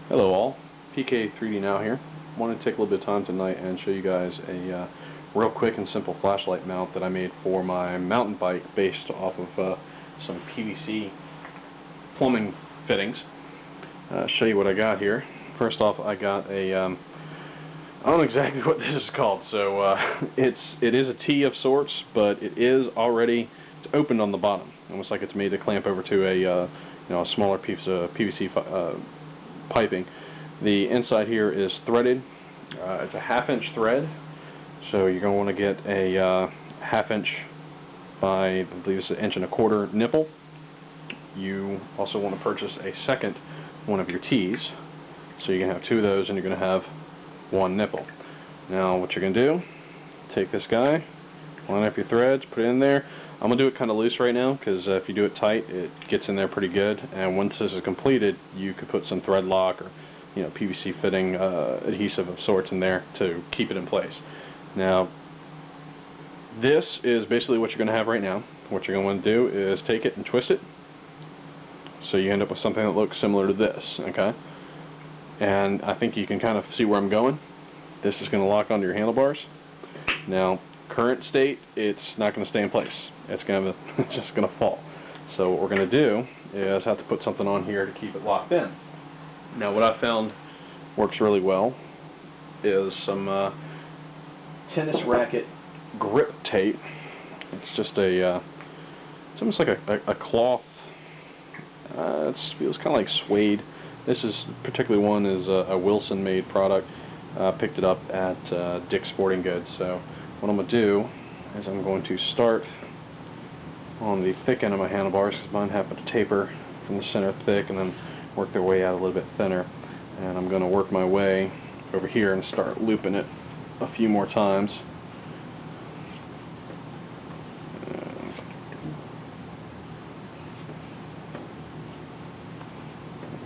Hello all, PK3D now here. I want to take a little bit of time tonight and show you guys a real quick and simple flashlight mount that I made for my mountain bike based off of some PVC plumbing fittings. Show you what I got here. First off, I got a, I don't know exactly what this is called, so it is a Tee of sorts, but it is already, it's opened on the bottom, almost like it's made to clamp over to a a smaller piece of PVC piping. The inside here is threaded. It's a 1/2 inch thread, so you're going to want to get a 1/2 inch by, I believe it's 1 1/4 nipple. You also want to purchase a second one of your tees, so you can have 2 of those and you're going to have 1 nipple. Now what you're going to do, take this guy, line up your threads, put it in there. I'm going to do it kind of loose right now because if you do it tight, it gets in there pretty good, and once this is completed, you could put some thread lock or PVC fitting adhesive of sorts in there to keep it in place. Now this is basically what you're going to have right now. What you're going to want to do is take it and twist it so you end up with something that looks similar to this, okay? And I think you can kind of see where I'm going. This is going to lock onto your handlebars. Now current state, it's not going to stay in place. It's just going to fall. So what we're going to do is have to put something on here to keep it locked in. Now what I found works really well is some tennis racket grip tape. It's just it's almost like a cloth. It feels kind of like suede. This particular one is a Wilson made product. I picked it up at Dick's Sporting Goods. So what I'm going to do is I'm going to start on the thick end of my handlebars, because mine happen to taper from the center thick and then work their way out a little bit thinner. And I'm going to work my way over here and start looping it a few more times.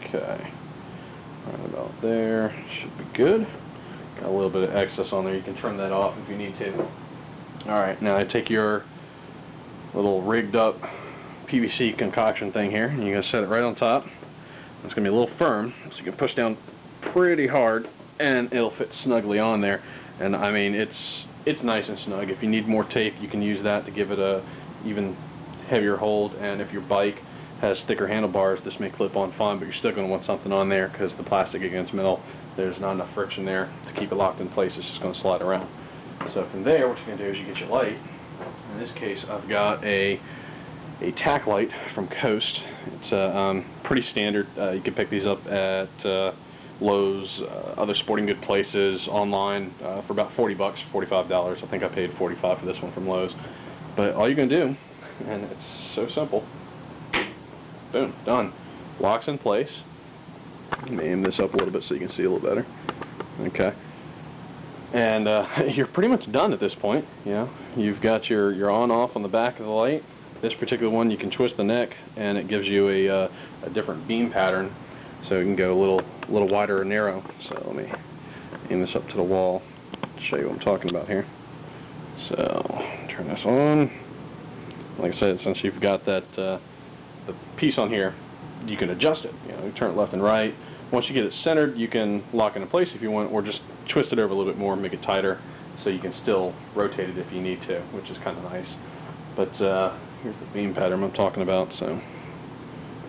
Okay, right about there, should be good. Got a little bit of excess on there, you can turn that off if you need to. Alright, now I take your little rigged up PVC concoction thing here, and you're going to set it right on top. It's going to be a little firm, so you can push down pretty hard and it'll fit snugly on there. And I mean, it's nice and snug. If you need more tape, you can use that to give it a even heavier hold, and if your bike has thicker handlebars, this may clip on fine, but you're still going to want something on there because the plastic against metal, there's not enough friction there to keep it locked in place. It's just going to slide around. So from there, what you're going to do is you get your light. In this case, I've got a tack light from Coast. It's pretty standard. You can pick these up at Lowe's, other sporting good places, online for about $40, $45. I think I paid $45 for this one from Lowe's. But all you're going to do, and it's so simple, boom, done. Locks in place. Let me aim this up a little bit so you can see a little better. Okay. And you're pretty much done at this point. You've got your on-off on the back of the light. This particular one, you can twist the neck, and it gives you a different beam pattern, so you can go a little wider or narrow. So let me aim this up to the wall, show you what I'm talking about here. So turn this on. Like I said, since you've got that the piece on here, you can adjust it. You turn it left and right. Once you get it centered, you can lock it in place if you want, or just twist it over a little bit more and make it tighter so you can still rotate it if you need to, which is kind of nice. But here's the beam pattern I'm talking about, so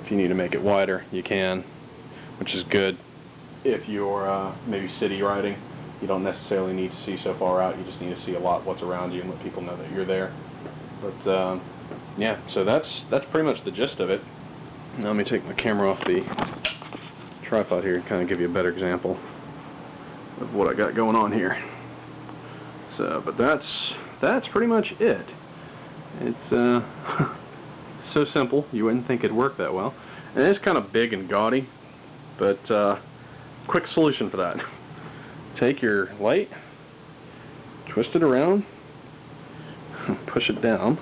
if you need to make it wider, you can, which is good if you're maybe city riding. You don't necessarily need to see so far out, you just need to see a lot what's around you and let people know that you're there. But yeah, so that's pretty much the gist of it. Now let me take my camera off the tripod here and kind of give you a better example of what I got going on here. So, but that's pretty much it. It's so simple, you wouldn't think it'd work that well. And it's kind of big and gaudy, but quick solution for that. Take your light, twist it around, push it down,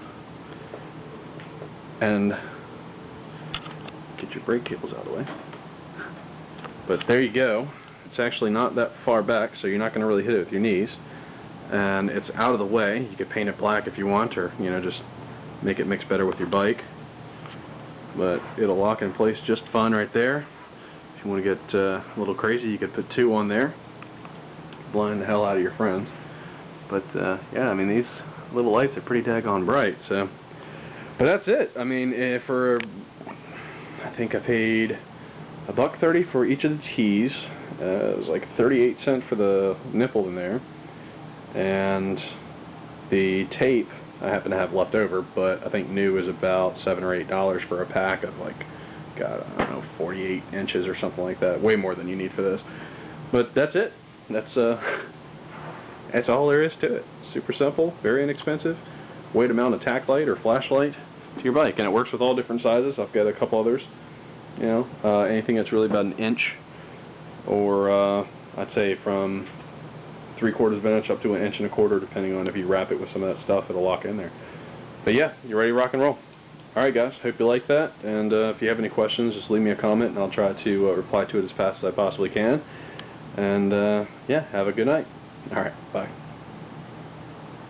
and get your brake cables out of the way. But there you go. It's actually not that far back, so you're not going to really hit it with your knees. And it's out of the way. You could paint it black if you want, or just make it mix better with your bike. But it'll lock in place just fine right there. If you want to get a little crazy, you could put 2 on there, blind the hell out of your friends. But yeah, I mean, these little lights are pretty daggone bright. So, but that's it. I mean, I think I paid $1.30 for each of the tees. It was like 38 cents for the nipple in there, and the tape I happen to have left over, but I think new is about $7 or $8 for a pack of, like, God, I don't know, 48 inches or something like that. Way more than you need for this. But that's it. That's all there is to it. Super simple, very inexpensive. Way to mount a tack light or flashlight to your bike, and it works with all different sizes. I've got a couple others. You know, anything that's really about 1 inch, or I'd say from 3/4 of an inch up to 1 1/4 inches, depending on if you wrap it with some of that stuff, it'll lock in there. But yeah, you're ready to rock and roll. Alright guys, hope you like that, and if you have any questions, just leave me a comment and I'll try to reply to it as fast as I possibly can. And yeah, have a good night. Alright, bye.